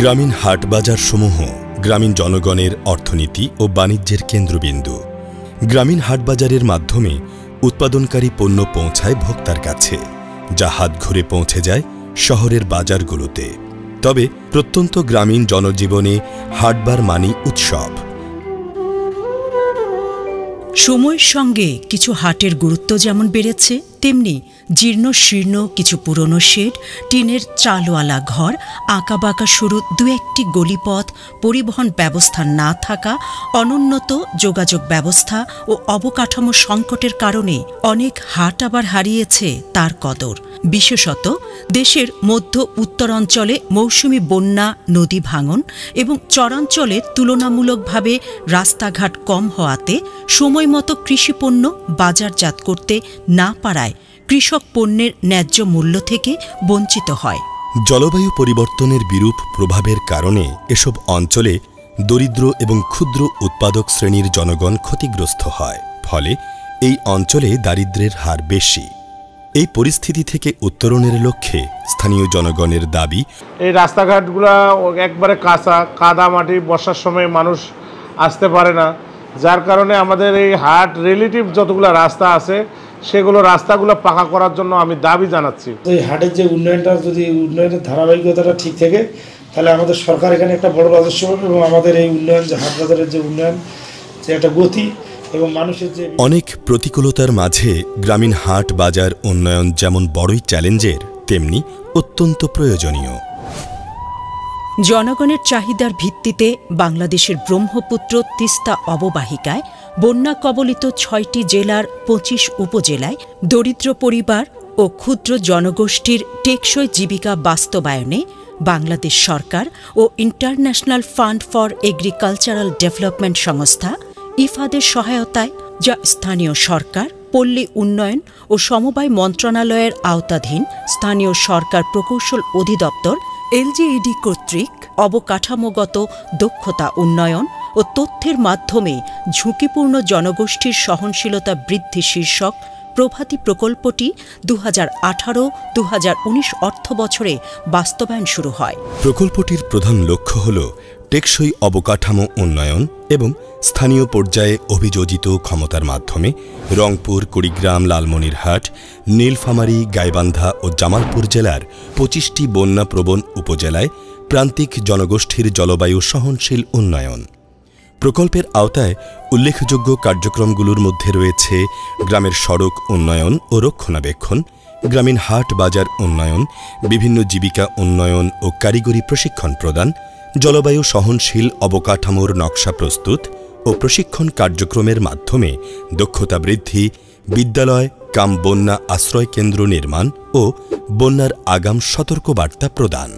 গ্রামীণ হাট বাজার সমূহ গ্রামীণ জনগণের অর্থনীতি ও বাণিজ্যের কেন্দ্রবিন্দু। গ্রামীণ হাট বাজারের মাধ্যমে উৎপাদনকারী পণ্য পৌঁছায় ভোক্তার কাছে, যা হাত ঘুরে পৌঁছে যায় শহরের বাজারগুলোতে। তবে প্রত্যন্ত গ্রামীণ জনজীবনে হাটবার মানি উৎসব। সময়ের সঙ্গে কিছু হাটের গুরুত্ব যেমন বেড়েছে, তেমনি জীর্ণ শীর্ণ কিছু পুরনো শেড, টিনের চালওয়ালা ঘর, আঁকাবাঁকা সরু দু একটি গলিপথ, পরিবহন ব্যবস্থা না থাকা, অনুন্নত যোগাযোগ ব্যবস্থা ও অবকাঠামো সংকটের কারণে অনেক হাট আবার হারিয়েছে তার কদর। বিশেষত দেশের মধ্য উত্তরাঞ্চলে মৌসুমি বন্যা, নদী ভাঙন এবং চরাঞ্চলে তুলনামূলকভাবে রাস্তাঘাট কম হওয়াতে সময়মতো কৃষিপণ্য বাজারজাত করতে না পারায় কৃষক পণ্যের ন্যায্য মূল্য থেকে বঞ্চিত হয়। জলবায়ু পরিবর্তনের বিরূপ প্রভাবের কারণে এসব অঞ্চলে দরিদ্র এবং ক্ষুদ্র উৎপাদক শ্রেণীর জনগণ ক্ষতিগ্রস্ত হয়। ফলে এই অঞ্চলে দারিদ্র্যের হার বেশি। এই পরিস্থিতি থেকে উত্তরণের লক্ষ্যে স্থানীয় জনগণের দাবি, এই রাস্তাঘাটগুলা একবারে কাঁচা, কাদা মাটি, বর্ষার সময় মানুষ আসতে পারে না, যার কারণে আমাদের এই হাট রিলেটিভ যতগুলো রাস্তা আছে সেগুলো রাস্তাগুলো পাকা করার জন্য আমি দাবি জানাচ্ছি। এই হাটের যে উন্নয়নটা, যদি উন্নয়নের ধারাবাহিকতাটা ঠিক থাকে, তাহলে আমাদের সরকার এখানে একটা বড় রাজস্ব পাবে এবং আমাদের এই উন্নয়ন, যে হাট বাজারের যে উন্নয়ন, যে একটা গতি এবং মানুষের যে অনেক প্রতিকূলতার মাঝে গ্রামীণ হাট বাজার উন্নয়ন যেমন বড়ই চ্যালেঞ্জের, তেমনি অত্যন্ত প্রয়োজনীয়। জনগণের চাহিদার ভিত্তিতে বাংলাদেশের ব্রহ্মপুত্র তিস্তা অববাহিকায় বন্যা কবলিত ৬টি জেলার ২৫ উপজেলায় দরিদ্র পরিবার ও ক্ষুদ্র জনগোষ্ঠীর টেকসই জীবিকা বাস্তবায়নে বাংলাদেশ সরকার ও international fund for agricultural development সংস্থা ইফাদের সহায়তায়, যা স্থানীয় সরকার, পল্লী উন্নয়ন ও সমবায় মন্ত্রণালয়ের আওতাধীন স্থানীয় সরকার প্রকৌশল অধিদপ্তর এলজিইডি কর্তৃক অবকাঠামোগত দক্ষতা উন্নয়ন ও তথ্যের মাধ্যমে ঝুঁকিপূর্ণ জনগোষ্ঠীর সহনশীলতা বৃদ্ধি শীর্ষক প্রভাতী প্রকল্পটি ২০১৮-২০১৯ অর্থবছরে বাস্তবায়ন শুরু হয়। প্রকল্পটির প্রধান লক্ষ্য হল টেকসই অবকাঠামো উন্নয়ন এবং স্থানীয় পর্যায়ে অভিযোজিত ক্ষমতার মাধ্যমে রংপুর, কুড়িগ্রাম, লালমনিরহাট, নীলফামারী, গাইবান্ধা ও জামালপুর জেলার ২৫টি বন্যাপ্রবণ উপজেলায় প্রান্তিক জনগোষ্ঠীর জলবায়ু সহনশীল উন্নয়ন। প্রকল্পের আওতায় উল্লেখযোগ্য কার্যক্রমগুলোর মধ্যে রয়েছে গ্রামের সড়ক উন্নয়ন ও রক্ষণাবেক্ষণ, গ্রামীণ হাট বাজার উন্নয়ন, বিভিন্ন জীবিকা উন্নয়ন ও কারিগরি প্রশিক্ষণ প্রদান, জলবায়ু সহনশীল অবকাঠামোর নকশা প্রস্তুত ও প্রশিক্ষণ কার্যক্রমের মাধ্যমে দক্ষতা বৃদ্ধি, বিদ্যালয় কাম বন্যা আশ্রয় কেন্দ্র নির্মাণ ও বন্যার আগাম সতর্কবার্তা প্রদান।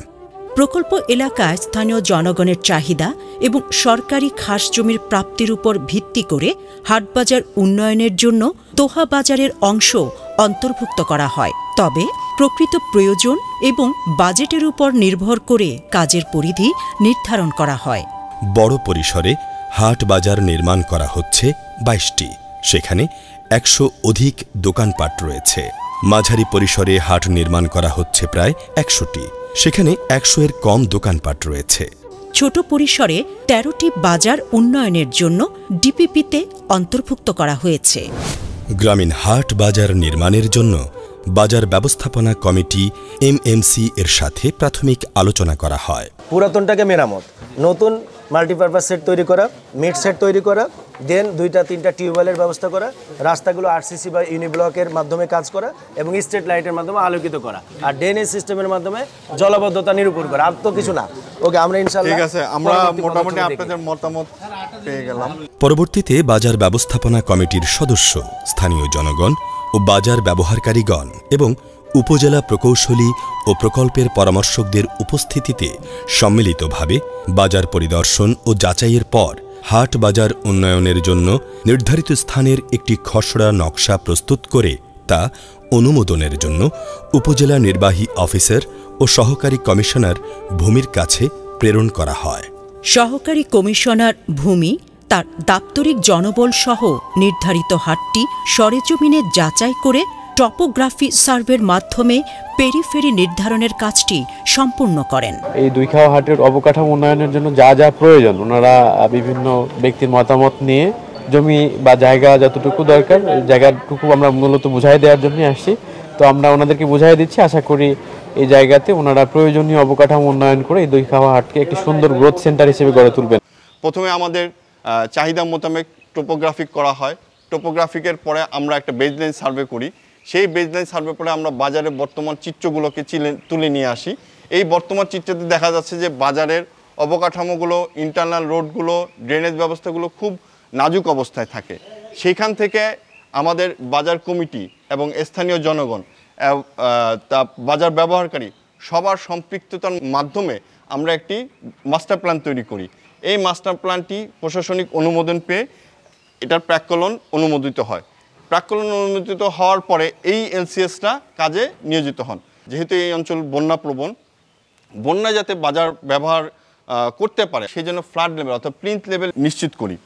প্রকল্প এলাকায় স্থানীয় জনগণের চাহিদা এবং সরকারি খাস জমির প্রাপ্তির উপর ভিত্তি করে হাটবাজার উন্নয়নের জন্য তোহা বাজারের অংশ অন্তর্ভুক্ত করা হয়। তবে প্রকৃত প্রয়োজন এবং বাজেটের উপর নির্ভর করে কাজের পরিধি নির্ধারণ করা হয়। বড় পরিসরে হাট বাজার নির্মাণ করা হচ্ছে ২২টি, সেখানে ১০০ অধিক দোকানপাট রয়েছে। মাঝারি পরিসরে হাট নির্মাণ করা হচ্ছে প্রায় ১০০টি, সেখানে ১০০-এর কম দোকানপাট রয়েছে। ছোট পরিসরে ১৩টি বাজার উন্নয়নের জন্য ডিপিপিতে অন্তর্ভুক্ত করা হয়েছে। গ্রামীণ হাট বাজার নির্মাণের জন্য বাজার ব্যবস্থাপনা কমিটি এমএমসি এর সাথে প্রাথমিক আলোচনা করা হয়। পুরাতনটাকে মেরামত, নতুন মাল্টিপারপাস সেট তৈরি করা, মিড সেট তৈরি করা, দেন ২-৩টা টিউবওয়েলের ব্যবস্থা করা, রাস্তাগুলো আরসিসি বা ইউনিব্লকের মাধ্যমে কাজ করা এবং স্ট্রিট লাইটের মাধ্যমে আলোকিত করা, আর ড্রেনেজ সিস্টেমের মাধ্যমে জলাবদ্ধতা নিরূপণ করা। আর তো কিছু না। ওকে, আমরা ইনশাআল্লাহ, ঠিক আছে, আমরা মোটামুটি আপনাদের মতামত পেয়ে গেলাম। পরবর্তীতে বাজার ব্যবস্থাপনা কমিটির সদস্য, স্থানীয় জনগণ ও বাজার ব্যবহারকারীগণ এবং উপজেলা প্রকৌশলী ও প্রকল্পের পরামর্শকদের উপস্থিতিতে সম্মিলিতভাবে বাজার পরিদর্শন ও যাচাইয়ের পর হাট বাজার উন্নয়নের জন্য নির্ধারিত স্থানের একটি খসড়া নকশা প্রস্তুত করে তা অনুমোদনের জন্য উপজেলা নির্বাহী অফিসার ও সহকারী কমিশনার ভূমির কাছে প্রেরণ করা হয়। সহকারী কমিশনার ভূমি তার দাপ্তরিক জনবল সহ নির্ধারিত হাটটি সরেজমিনে যাচাই করে টপোগ্রাফি সার্ভের মাধ্যমে পেরিফেরি নির্ধারণের কাজটি সম্পূর্ণ করেন। এই দুইখাওয়া হাটের অবকাঠামো উন্নয়নের জন্য যা যা প্রয়োজন ওনারা বিভিন্ন ব্যক্তির মতামত নিয়ে জমি বা জায়গা যতটুকু দরকার জায়গাটুকু আমরা মূলত বুঝাই দেওয়ার জন্য আসছি। তো আমরা ওনাদেরকে বুঝাই দিচ্ছি, আশা করি এই জায়গাতে ওনারা প্রয়োজনীয় অবকাঠামো উন্নয়ন করে এই দুইখাওয়া হাটকে একটি সুন্দর গ্রোথ সেন্টার হিসেবে গড়ে তুলবেন। প্রথমে আমাদের চাহিদা মোতাবেক টোপোগ্রাফিক করা হয়। টোপোগ্রাফিকের পরে আমরা একটা বেজলাইন সার্ভে করি। সেই বেজলাইন সার্ভে করে আমরা বাজারে বর্তমান চিত্রগুলোকে তুলে নিয়ে আসি। এই বর্তমান চিত্রতে দেখা যাচ্ছে যে বাজারের অবকাঠামোগুলো, ইন্টারনাল রোডগুলো, ড্রেনেজ ব্যবস্থাগুলো খুব নাজুক অবস্থায় থাকে। সেইখান থেকে আমাদের বাজার কমিটি এবং স্থানীয় জনগণ, তা বাজার ব্যবহারকারী সবার সম্পৃক্ততার মাধ্যমে আমরা একটি মাস্টার প্ল্যান তৈরি করি। এই মাস্টার প্ল্যানটি প্রশাসনিক অনুমোদন পেয়ে এটার প্রাক্কলন অনুমোদিত হয়। প্রাক্কলন অনুমোদিত হওয়ার পরে এই এলসিএসটা কাজে নিয়োজিত হন। যেহেতু এই অঞ্চল বন্যাপ্রবণ, বন্যা যাতে বাজার ব্যবহার করতে পারে সেই জন্য ফ্লাড লেভেল অর্থাৎ প্লিন্থ লেভেল নিশ্চিত করি।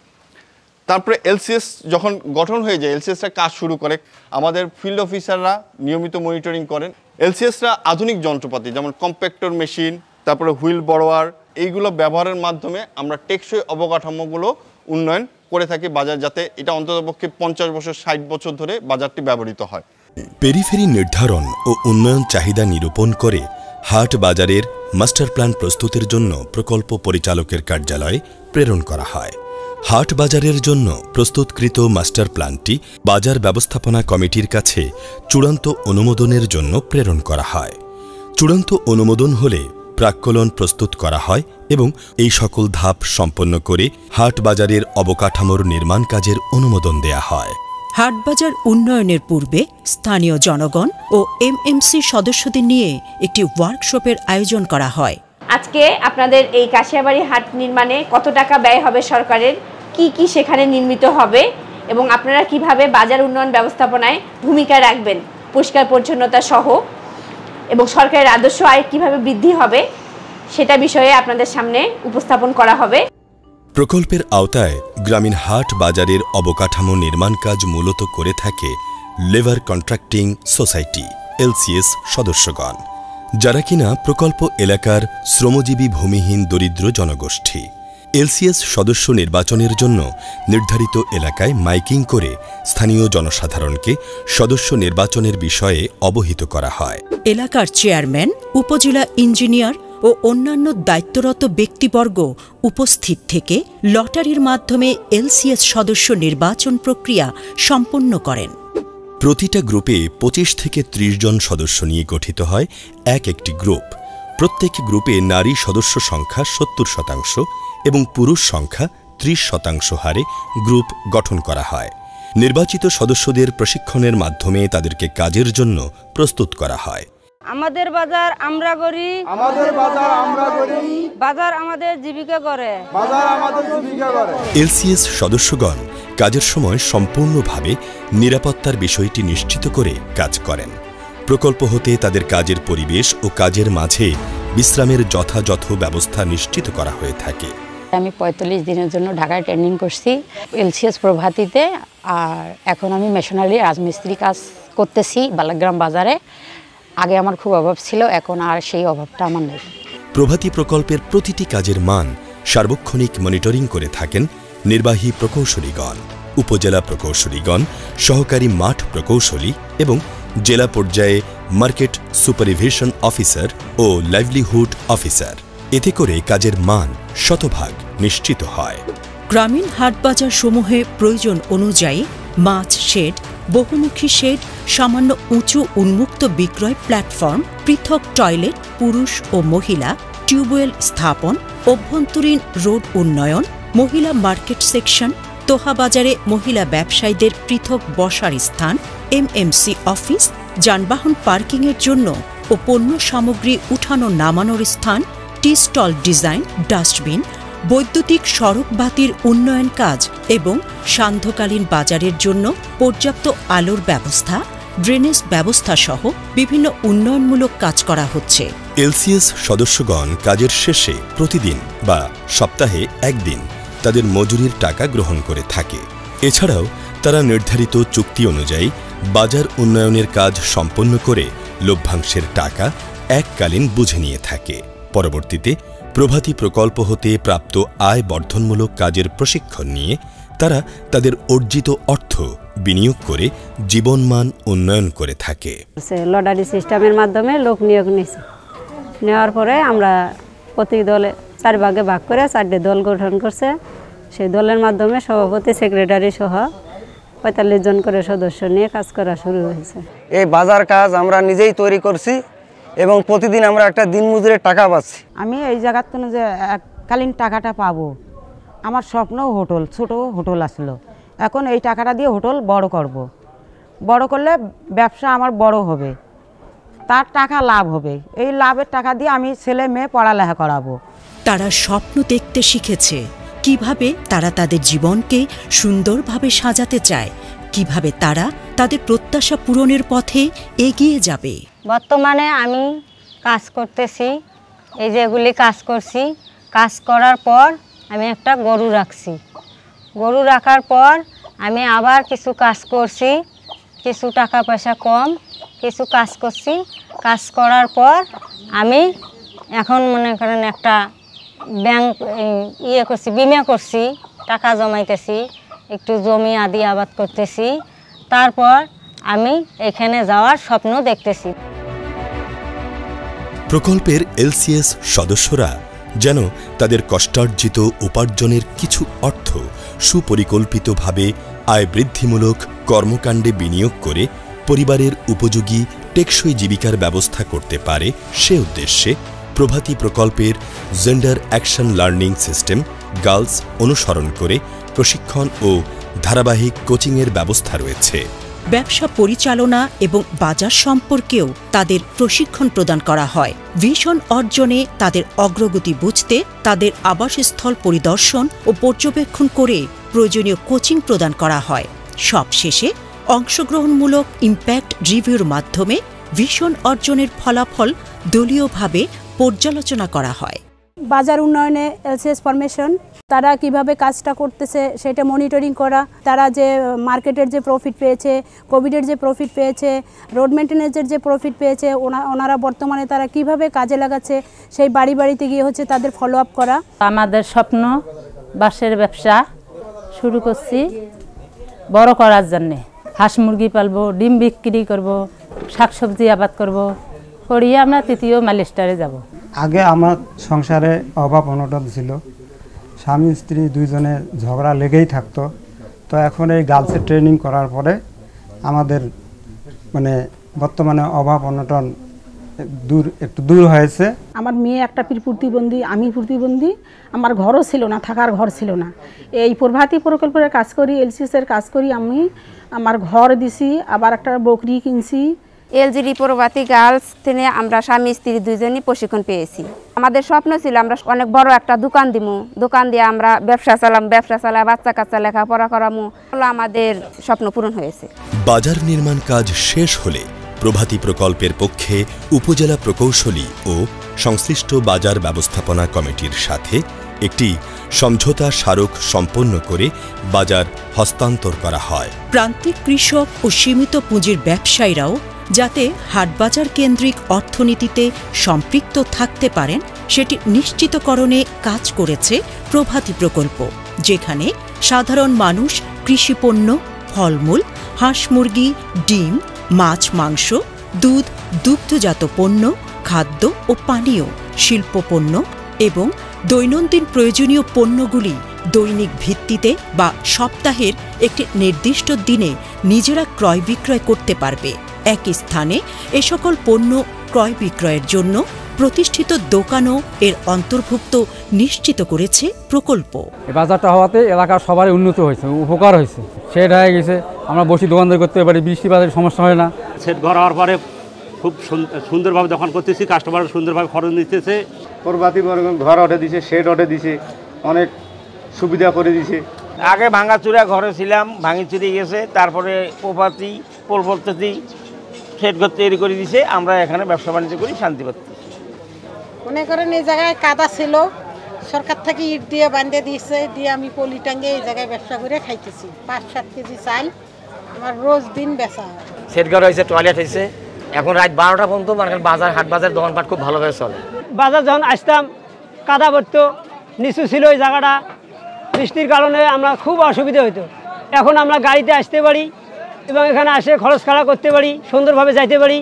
তারপরে এলসিএস যখন গঠন হয়ে যায়, এলসিএসটা কাজ শুরু করে, আমাদের ফিল্ড অফিসাররা নিয়মিত মনিটরিং করেন। এলসিএসরা আধুনিক যন্ত্রপাতি যেমন কম্প্যাক্টর মেশিন, তারপরে হুইল বড়োয়ার, এইগুলো ব্যবহারের মাধ্যমে আমরা টেকসই অবকাঠামোগুলো উন্নয়ন করে থাকি বাজার, যাতে এটা অন্ততপক্ষে 50 বছর 60 বছর ধরে বাজারটি ব্যবহৃত হয়। পেরিফেরি নির্ধারণ ও উন্নয়ন চাহিদা নিরূপণ করে হাট বাজারের মাস্টার প্ল্যান প্রস্তুতের জন্য প্রকল্প পরিচালকের কার্যালয়ে প্রেরণ করা হয়। হাট বাজারের জন্য প্রস্তুতকৃত মাস্টার প্ল্যানটি বাজার ব্যবস্থাপনা কমিটির কাছে চূড়ান্ত অনুমোদনের জন্য প্রেরণ করা হয়। চূড়ান্ত অনুমোদন হলে প্রাক্কলন প্রস্তুত করা হয় এবং এই সকল ধাপ সম্পন্ন করে হাট বাজারের অবকাঠামোর নির্মাণ কাজের অনুমোদন দেয়া হয়। হাটবাজার উন্নয়নের পূর্বে স্থানীয় জনগণ ও এমএমসি সদস্যদের নিয়ে একটি ওয়ার্কশপের আয়োজন করা হয়। আজকে আপনাদের এই কাশিয়াবাড়ি হাট নির্মাণে কত টাকা ব্যয় হবে সরকারের, কি কি সেখানে নির্মিত হবে এবং আপনারা কিভাবে বাজার উন্নয়ন ব্যবস্থাপনায় ভূমিকা রাখবেন পরিষ্কার পরিচ্ছন্নতা সহ, এবং সরকারের রাজস্ব আয় কিভাবে বৃদ্ধি হবে সেটা বিষয়ে আপনাদের সামনে উপস্থাপন করা হবে। প্রকল্পের আওতায় গ্রামীণ হাট বাজারের অবকাঠামো নির্মাণ কাজ মূলত করে থাকে লেবার কন্ট্রাক্টিং সোসাইটি এলসিএস সদস্যগণ, যারা কিনা প্রকল্প এলাকার শ্রমজীবী ভূমিহীন দরিদ্র জনগোষ্ঠী। এলসিএস সদস্য নির্বাচনের জন্য নির্ধারিত এলাকায় মাইকিং করে স্থানীয় জনসাধারণকে সদস্য নির্বাচনের বিষয়ে অবহিত করা হয়। এলাকার চেয়ারম্যান, উপজেলা ইঞ্জিনিয়ার ও অন্যান্য দায়িত্বরত ব্যক্তিবর্গ উপস্থিত থেকে লটারির মাধ্যমে এলসিএস সদস্য নির্বাচন প্রক্রিয়া সম্পন্ন করেন। প্রতিটা গ্রুপে 25 থেকে 30 জন সদস্য নিয়ে গঠিত হয় একটি গ্রুপ। প্রত্যেক গ্রুপে নারী সদস্য সংখ্যা 70% এবং পুরুষ সংখ্যা 30% হারে গ্রুপ গঠন করা হয়। নির্বাচিত সদস্যদের প্রশিক্ষণের মাধ্যমে তাদেরকে কাজের জন্য প্রস্তুত করা হয়। আমাদের বাজার আমরা করি, আমাদের বাজার আমরা করি, বাজার আমাদের জীবিকা করে, বাজার আমাদের জীবিকা করে। এলসিএস সদস্যগণ কাজের সময় সম্পূর্ণভাবে নিরাপত্তার বিষয়টি নিশ্চিত করে কাজ করেন। প্রকল্প হতে তাদের কাজের পরিবেশ ও কাজের মাঝে বিশ্রামের যথাযথ ব্যবস্থা নিশ্চিত করা হয়ে থাকে। আমি 45 দিনের জন্য ঢাকায় ট্রেনিং করছি এলসিএস প্রভাতীতে, আর এখন আমি মেশনারি রাজমিস্ত্রি কাজ করতেছি বালাগ্রাম বাজারে। আগে আমার খুব অভাব ছিল, এখন আর সেই অভাবটা আমার নেই। প্রভাতী প্রকল্পের প্রতিটি কাজের মান সার্বক্ষণিক মনিটরিং করে থাকেন নির্বাহী প্রকৌশলীগণ, উপজেলা প্রকৌশলীগণ, সহকারী মাঠ প্রকৌশলী এবং জেলা পর্যায়ে মার্কেট সুপারভিশন অফিসার ও লাইভলিহুড অফিসার। এতে করে কাজের মান শতভাগ নিশ্চিত হয়। গ্রামীণ হাটবাজার সমূহে প্রয়োজন অনুযায়ী মাছ শেড, বহুমুখী শেড, সামান্য উঁচু উন্মুক্ত বিক্রয় প্ল্যাটফর্ম, পৃথক টয়লেট পুরুষ ও মহিলা, টিউবওয়েল স্থাপন, অভ্যন্তরীণ রোড উন্নয়ন, মহিলা মার্কেট সেকশন, তোহা বাজারে মহিলা ব্যবসায়ীদের পৃথক বসার স্থান, এমএমসি অফিস, যানবাহন পার্কিংয়ের জন্য ও পণ্য সামগ্রী উঠানো নামানোর স্থান, টি স্টল ডিজাইন, ডাস্টবিন, বৈদ্যুতিক সড়ক বাতির উন্নয়ন কাজ এবং সান্ধ্যকালীন বাজারের জন্য পর্যাপ্ত আলোর ব্যবস্থা, ড্রেনেজ ব্যবস্থা সহ বিভিন্ন উন্নয়নমূলক কাজ করা হচ্ছে। এলসিএস সদস্যগণ কাজের শেষে প্রতিদিন বা সপ্তাহে একদিন তাদের মজুরির টাকা গ্রহণ করে থাকে। এছাড়াও তারা নির্ধারিত চুক্তি অনুযায়ী বাজার উন্নয়নের কাজ সম্পন্ন করে লভ্যাংশের টাকা এককালীন বুঝে নিয়ে থাকে। পরবর্তীতে প্রভাতী প্রকল্প হতে প্রাপ্ত আয় বর্ধনমূলক কাজের প্রশিক্ষণ নিয়ে তারা তাদের অর্জিত অর্থ বিনিয়োগ করে জীবনমান উন্নয়ন করে থাকে। লটারি সিস্টেমের মাধ্যমে লোক নিয়োগ নিয়েছে, নেওয়ার পরে আমরা প্রতি দলে 4 ভাগে ভাগ করে 4টে দল গঠন করছে। সেই দলের মাধ্যমে সভাপতি, সেক্রেটারি সহ 45 জন করে সদস্য নিয়ে কাজ করা শুরু হয়েছে। এই বাজার কাজ আমরা নিজেই তৈরি করছি এবং প্রতিদিন আমরা একটা দিনমজুরের টাকা পাচ্ছি। আমি এই জায়গার থেকে যে এককালীন টাকাটা পাবো, আমার স্বপ্ন হোটেল, ছোট হোটেল আসলো। এখন এই টাকাটা দিয়ে হোটেল বড় করব, বড় করলে ব্যবসা আমার বড় হবে, তার টাকা লাভ হবে। এই লাভের টাকা দিয়ে আমি ছেলে মেয়ে পড়ালেখা করাবো। তারা স্বপ্ন দেখতে শিখেছে, কিভাবে তারা তাদের জীবনকে সুন্দরভাবে সাজাতে চায়, কিভাবে তারা তাদের প্রত্যাশা পূরণের পথে এগিয়ে যাবে। বর্তমানে আমি কাজ করতেছি, এই যেগুলি কাজ করছি, কাজ করার পর আমি একটা গরু রাখছি। গরু রাখার পর আমি আবার কিছু কাজ করছি, কিছু টাকা পয়সা কম কিছু কাজ করছি। কাজ করার পর আমি এখন মনে করেন একটা ব্যাংক করছি, বিমা করছি, টাকা জমাইতেছি, একটু জমি আদি আবাদ করতেছি। তারপর আমি এখানে যাওয়ার স্বপ্ন দেখতেছি। প্রকল্পের এলসিএস সদস্যরা যেন তাদের কষ্টার্জিত উপার্জনের কিছু অর্থ সুপরিকল্পিতভাবে আয় বৃদ্ধিমূলক কর্মকাণ্ডে বিনিয়োগ করে পরিবারের উপযোগী টেকসই জীবিকার ব্যবস্থা করতে পারে, সে উদ্দেশ্যে প্রভাতী প্রকল্পের gender action learning system girls অনুসরণ করে প্রশিক্ষণ ও ধারাবাহিক কোচিংয়ের ব্যবস্থা রয়েছে। ব্যবসা পরিচালনা এবং বাজার সম্পর্কেও তাদের প্রশিক্ষণ প্রদান করা হয়। ভিশন অর্জনে তাদের অগ্রগতি বুঝতে তাদের আবাসস্থল পরিদর্শন ও পর্যবেক্ষণ করে প্রয়োজনীয় কোচিং প্রদান করা হয়। সবশেষে অংশগ্রহণমূলক ইম্প্যাক্ট রিভিউর মাধ্যমে ভিশন অর্জনের ফলাফল দলীয়ভাবে পর্যালোচনা করা হয়। বাজার উন্নয়নে এলসিএস ফরমেশন, তারা কিভাবে কাজটা করতেছে সেটা মনিটরিং করা, তারা যে মার্কেটের যে প্রফিট পেয়েছে, কোভিডের যে প্রফিট পেয়েছে, রোড মেনটেন্যান্সের যে প্রফিট পেয়েছে, ওনারা বর্তমানে তারা কিভাবে কাজে লাগাচ্ছে সেই বাড়ি বাড়িতে গিয়ে হচ্ছে তাদের ফলো আপ করা। আমাদের স্বপ্ন বাঁশের ব্যবসা শুরু করছি বড় করার জন্যে। হাঁস মুরগি পালবো, ডিম বিক্রি করব, শাকসবজি আবাদ করব, করিয়ে আমরা 3য় মাইলস্টারে যাব। আগে আমার সংসারে অভাব অনটন ছিল, স্বামী স্ত্রী দুইজনে ঝগড়া লেগেই থাকতো। তো এখন এই গার্লসের ট্রেনিং করার পরে আমাদের মানে বর্তমানে অভাব অনটন একটু দূর হয়েছে। আমার মেয়ে একটা প্রতিবন্ধী, আমি প্রতিবন্ধী, আমার ঘরও ছিল না, থাকার ঘর ছিল না। এই প্রভাতী প্রকল্পের কাজ করি, এলসিএসের কাজ করি, আমি আমার ঘর দিছি, আবার একটা বকরি কিনছি। এলজিডি প্রভাতী গার্লস থেকে আমরা স্বামী স্ত্রী দুইজনই প্রশিক্ষণ পেয়েছি। আমাদের স্বপ্ন ছিল আমরা অনেক বড় একটা দোকান দিমু, দোকান দিয়ে আমরা ব্যবসা চালাই বাচ্চা কাচ্চা লেখাপড়া করামু। আমাদের স্বপ্ন পূরণ হয়েছে। বাজার নির্মাণ কাজ শেষ হলে প্রভাতী প্রকল্পের পক্ষে উপজেলা প্রকৌশলী ও সংশ্লিষ্ট বাজার ব্যবস্থাপনা কমিটির সাথে একটি সমঝোতা স্মারক সম্পন্ন করে বাজার হস্তান্তর করা হয়। প্রান্তিক কৃষক ও সীমিত পুঁজির ব্যবসায়ীরাও যাতে হাটবাজার কেন্দ্রিক অর্থনীতিতে সম্পৃক্ত থাকতে পারেন সেটি নিশ্চিতকরণে কাজ করেছে প্রভাতী প্রকল্প, যেখানে সাধারণ মানুষ কৃষিপণ্য, ফলমূল, হাঁস মুরগি, ডিম, মাছ মাংস, দুধ, দুগ্ধজাত পণ্য, খাদ্য ও পানীয়, শিল্পপণ্য এবং দৈনন্দিন প্রয়োজনীয় পণ্যগুলি দৈনিক ভিত্তিতে বা সপ্তাহের একটি নির্দিষ্ট দিনে নিজেরা ক্রয় বিক্রয় করতে পারবে। একই স্থানে এ সকল পণ্য ক্রয় বিক্রয়ের জন্য প্রতিষ্ঠিত দোকানও এর অন্তর্ভুক্ত নিশ্চিত করেছে প্রকল্প। এই বাজারটা হওয়াতে এলাকার সবারই উন্নত হয়েছে, উপকার হয়েছে, সেট হয়ে গেছে। আমরা বসে দোকানদারি করতে পারি, বৃষ্টিপাতের সমস্যা হয় না। সেট ঘর হওয়ার পরে খুব সুন্দরভাবে দোকান করতেছি, কাস্টমার সুন্দরভাবে খরচ নিতেছে। প্রভাতী ঘর অর্ডার দিছে, শেড অর্ডার দিছে, অনেক সুবিধা করে দিছে। আগে ভাঙাচুরা ঘরে ছিলাম, ভাঙি চুরি গেছে, তারপরে প্রভাতী পরবর্তী শেড ঘর তৈরি করে দিছে। আমরা এখানে ব্যবসা বাণিজ্য করি, শান্তি পাচ্ছি। মনে করেন এই জায়গায় কাদা ছিল, সরকার থেকে ইট দিয়ে বাঁধে দিয়েছে, দিয়ে আমি পলি টাঙ্গে এই জায়গায় ব্যবসা করে খাইতেছি। 5-7 কেজি চাল আমার রোজ দিন বেচা হয়। সেটঘর হয়েছে, টয়লেট হয়েছে। এখন রাত 12টা পর্যন্ত মার্কেট বাজার হাট বাজার দোকানপাট খুব ভালোভাবে চলে। বাজার যখন আসতাম কাদা পড়তো, নিচু ছিল ওই জায়গাটা, বৃষ্টির কারণে আমরা খুব অসুবিধা হতো। এখন আমরা গাড়িতে আসতে পারি এবং এখানে আসে খরচ খাড়া করতে পারি, সুন্দরভাবে যাইতে পারি।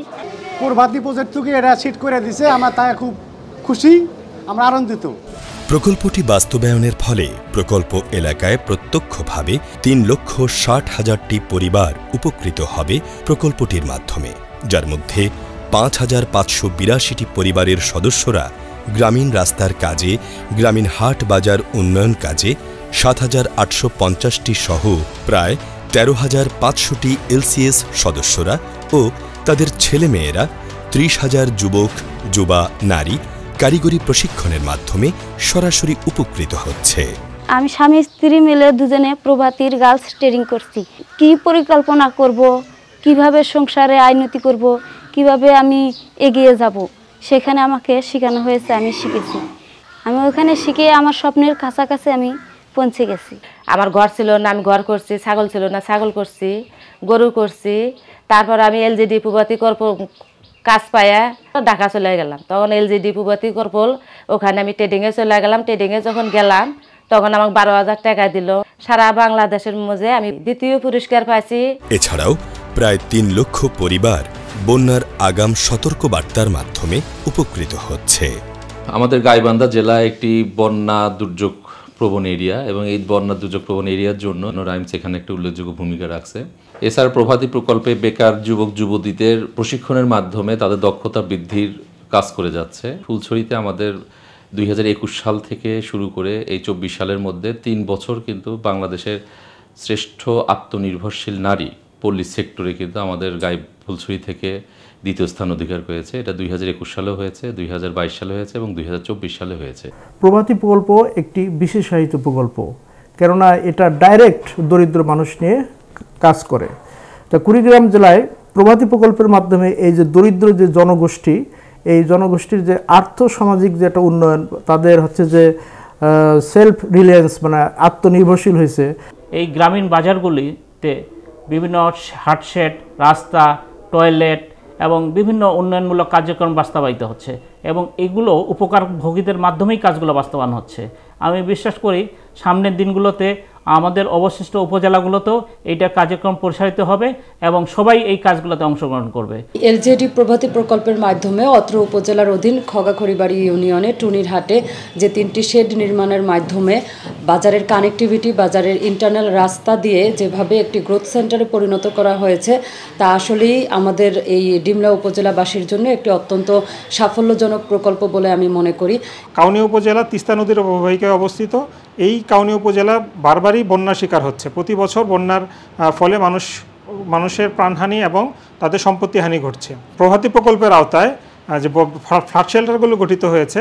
পূর্বাতি প্রজেক্ট থেকে এরা সিট করে দিছে, আমরা তাই খুব খুশি, আমরা আনন্দিত। প্রকল্পটি বাস্তবায়নের ফলে প্রকল্প এলাকায় প্রত্যক্ষভাবে 3,60,000টি পরিবার উপকৃত হবে প্রকল্পটির মাধ্যমে, যার মধ্যে 5,582টি পরিবারের সদস্যরা গ্রামীণ রাস্তার কাজে, গ্রামীণ হাট বাজার উন্নয়ন কাজে, 7,850টি সহ প্রায় 13,500টি এলসিএস সদস্যরা ও তাদের ছেলেমেয়েরা 30,000 যুবক যুবা নারী কারিগরি প্রশিক্ষণের মাধ্যমে সরাসরি উপকৃত হচ্ছে। আমি স্বামী স্ত্রী মিলে দুজনে প্রভাতীর গার্লস ট্রেনিং করছি। কি পরিকল্পনা করব, কিভাবে সংসারে আইনতি করব, কিভাবে আমি এগিয়ে যাব, সেখানে আমাকে শেখানো হয়েছে, আমি শিখেছি। আমি ওখানে শিখে আমার স্বপ্নের কাছাকাছি আমি পৌঁছে গেছি। আমার ঘর ছিল না, আমি ঘর করছি, ছাগল ছিল না, ছাগল করছি, গরু করছি। তারপর আমি এলজিডি প্রভাতী কর্প কাজ পাইয়া ঢাকা চলে গেলাম। তখন এলজিডি প্রভাতী কর্পল ওখানে আমি ট্রেডিংয়ে চলে গেলাম। ট্রেডিংয়ে যখন গেলাম তখন আমাকে 12,000 টাকা দিল। সারা বাংলাদেশের মধ্যে আমি দ্বিতীয় পুরস্কার পাইছি। এছাড়াও প্রায় 3 লক্ষ পরিবার বন্যার আগাম সতর্কবার্তার মাধ্যমে উপকৃত হচ্ছে। আমাদের গাইবান্ধা জেলা একটি বন্যা দুর্যোগ প্রবণ এরিয়া এবং এই বন্যা দুর্যোগ প্রবণ এরিয়ার জন্য রাইমস এখানে একটা উল্লেখযোগ্য ভূমিকা রাখছে। এছাড়া প্রভাতী প্রকল্পে বেকার যুবক যুবতীদের প্রশিক্ষণের মাধ্যমে তাদের দক্ষতা বৃদ্ধির কাজ করে যাচ্ছে। ফুলছড়িতে আমাদের 2021 সাল থেকে শুরু করে এই 24 সালের মধ্যে 3 বছর কিন্তু বাংলাদেশের শ্রেষ্ঠ আত্মনির্ভরশীল নারী পল্লী সেক্টরে কিন্তু আমাদের ফুলছড়ি থেকে দ্বিতীয় স্থান অধিকার করেছে। এটা 2021 সালে হয়েছে, 2022 সালে হয়েছে এবং 2024 সালে হয়েছে। প্রভাতী প্রকল্প একটি বিশেষায়িত প্রকল্প, কেননা এটা ডাইরেক্ট দরিদ্র মানুষ নিয়ে কাজ করে। তা কুড়িগ্রাম জেলায় প্রভাতী প্রকল্পের মাধ্যমে এই যে দরিদ্র যে জনগোষ্ঠী, এই জনগোষ্ঠীর যে আর্থসামাজিক যে একটা উন্নয়ন, তাদের হচ্ছে যে সেলফ রিলায়েন্স মানে আত্মনির্ভরশীল হয়েছে। এই গ্রামীণ বাজারগুলিতে বিভিন্ন হাটশেড, রাস্তা, টয়লেট এবং বিভিন্ন উন্নয়নমূলক কার্যক্রম বাস্তবায়িত হচ্ছে এবং এগুলো উপকারভোগীদের মাধ্যমেই কাজগুলো বাস্তবায়ন হচ্ছে। আমি বিশ্বাস করি সামনের দিনগুলোতে আমাদের অবশিষ্ট উপজেলাগুলোতেও এইটা কার্যক্রম প্রসারিত হবে এবং সবাই এই কাজগুলোতে অংশগ্রহণ করবে। এলজেডি প্রভাতী প্রকল্পের মাধ্যমে অত্র উপজেলার অধীন খগাখড়িবাড়ি ইউনিয়নে টুনির হাটে যে 3টি শেড নির্মাণের মাধ্যমে বাজারের কানেক্টিভিটি, বাজারের ইন্টারনাল রাস্তা দিয়ে যেভাবে একটি গ্রোথ সেন্টারে পরিণত করা হয়েছে, তা আসলেই আমাদের এই ডিমলা উপজেলাবাসীর জন্য একটি অত্যন্ত সাফল্যজনক প্রকল্প বলে আমি মনে করি। কাউনিয়া উপজেলা তিস্তা নদীর অববাহিকায় অবস্থিত। এই কাউনিয়া উপজেলা বারবারই বন্যা শিকার হচ্ছে। প্রতি বছর বন্যার ফলে মানুষের প্রাণহানি এবং তাদের সম্পত্তিহানি ঘটছে। প্রভাতী প্রকল্পের আওতায় যে ফ্ল্যাট শেল্টারগুলো গঠিত হয়েছে,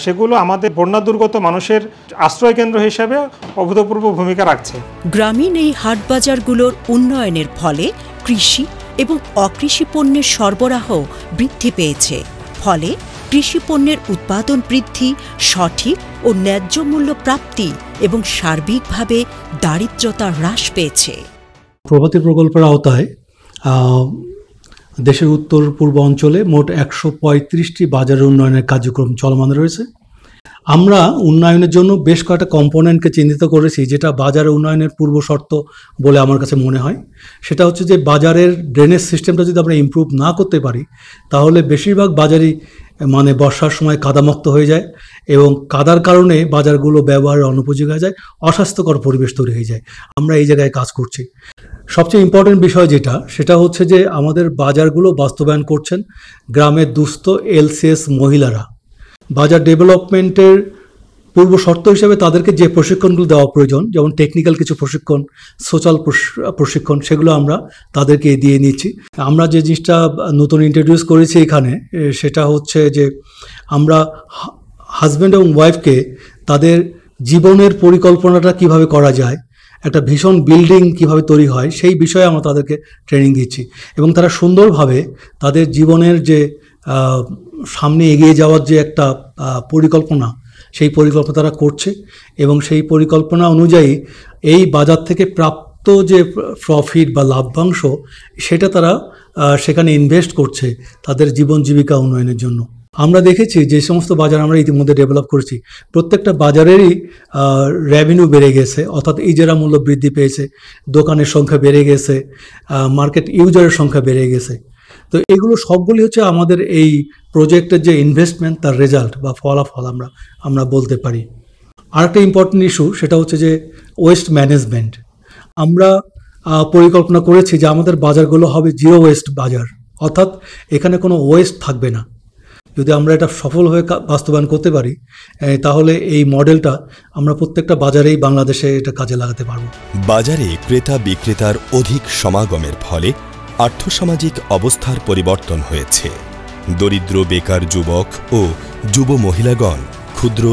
সেগুলো আমাদের বন্যা দুর্গত মানুষের আশ্রয় কেন্দ্র হিসেবে অভূতপূর্ব ভূমিকা রাখছে। গ্রামীণ এই হাটবাজারগুলোর উন্নয়নের ফলে কৃষি এবং অকৃষি পণ্যের সরবরাহ বৃদ্ধি পেয়েছে। ফলে কৃষি পণ্যের উৎপাদন বৃদ্ধি, সঠিক ও ন্যায্য মূল্য প্রাপ্তি এবং সার্বিকভাবে দারিদ্রতা হ্রাস পেয়েছে। প্রভাতী প্রকল্পের আওতায় দেশের উত্তর পূর্ব অঞ্চলে মোট 135টি বাজার উন্নয়নের কার্যক্রম চলমান রয়েছে। আমরা উন্নয়নের জন্য বেশ কয়েকটা কম্পোনেন্টকে চিহ্নিত করেছি, যেটা বাজার উন্নয়নের পূর্ব শর্ত বলে আমার কাছে মনে হয়। সেটা হচ্ছে যে বাজারের ড্রেনেজ সিস্টেমটা যদি আমরা ইমপ্রুভ না করতে পারি, তাহলে বেশিরভাগ বাজারই মানে বর্ষার সময় কাদামুক্ত হয়ে যায় এবং কাদার কারণে বাজারগুলো ব্যবহারের অনুপযোগী হয়ে যায়, অস্বাস্থ্যকর পরিবেশ তৈরি হয়ে যায়। আমরা এই জায়গায় কাজ করছি। সবচেয়ে ইম্পর্টেন্ট বিষয় সেটা হচ্ছে যে আমাদের বাজারগুলো বাস্তবায়ন করছেন গ্রামের দুস্থ এলসিএস মহিলারা। বাজার ডেভেলপমেন্টের পূর্ব শর্ত হিসেবে তাদেরকে যে প্রশিক্ষণগুলো দেওয়া প্রয়োজন, যেমন টেকনিক্যাল কিছু প্রশিক্ষণ, সোশ্যাল প্রশিক্ষণ, সেগুলো আমরা তাদেরকে দিয়ে নিচ্ছি। আমরা যে জিনিসটা নতুন ইন্ট্রোডিউস করেছি এখানে, সেটা হচ্ছে যে আমরা হাজব্যান্ড এবং ওয়াইফকে তাদের জীবনের পরিকল্পনাটা কিভাবে করা যায়, একটা ভীষণ বিল্ডিং কিভাবে তৈরি হয়, সেই বিষয়ে আমরা তাদেরকে ট্রেনিং দিচ্ছি এবং তারা সুন্দরভাবে তাদের জীবনের যে সামনে এগিয়ে যাওয়ার যে একটা পরিকল্পনা, সেই পরিকল্পনা তারা করছে এবং সেই পরিকল্পনা অনুযায়ী এই বাজার থেকে প্রাপ্ত যে প্রফিট বা লাভ্যাংশ সেটা তারা সেখানে ইনভেস্ট করছে তাদের জীবন জীবিকা উন্নয়নের জন্য। আমরা দেখেছি যে সমস্ত বাজার আমরা ইতিমধ্যে ডেভেলপ করেছি প্রত্যেকটা বাজারেরই রেভিনিউ বেড়ে গেছে, অর্থাৎ ইজারা মূল্য বৃদ্ধি পেয়েছে, দোকানের সংখ্যা বেড়ে গেছে, মার্কেট ইউজারের সংখ্যা বেড়ে গেছে। তো এগুলো সবগুলি হচ্ছে আমাদের এই প্রজেক্টের যে ইনভেস্টমেন্ট তার রেজাল্ট বা ফলাফল আমরা বলতে পারি। আরেকটা ইম্পর্টেন্ট ইস্যু সেটা হচ্ছে যে ওয়েস্ট ম্যানেজমেন্ট। আমরা পরিকল্পনা করেছি যে আমাদের বাজারগুলো হবে জিরো ওয়েস্ট বাজার, অর্থাৎ এখানে কোনো ওয়েস্ট থাকবে না। যদি আমরা এটা সফলভাবে বাস্তবায়ন করতে পারি তাহলে এই মডেলটা আমরা প্রত্যেকটা বাজারেই বাংলাদেশে এটা কাজে লাগাতে পারব। বাজারে ক্রেতা বিক্রেতার অধিক সমাগমের ফলে আর্থসামাজিক অবস্থার পরিবর্তন হয়েছে। দরিদ্র বেকার যুবক ও যুব মহিলাগণ ক্ষুদ্র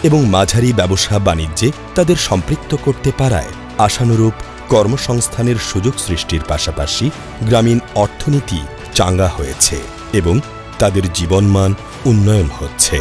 এবং মাঝারি ব্যবসা বাণিজ্যে তাদের সম্পৃক্ত করতে পারায় আশানুরূপ কর্মসংস্থানের সুযোগ সৃষ্টির পাশাপাশি গ্রামীণ অর্থনীতি চাঙ্গা হয়েছে এবং তাদের জীবনমান উন্নয়ন হচ্ছে।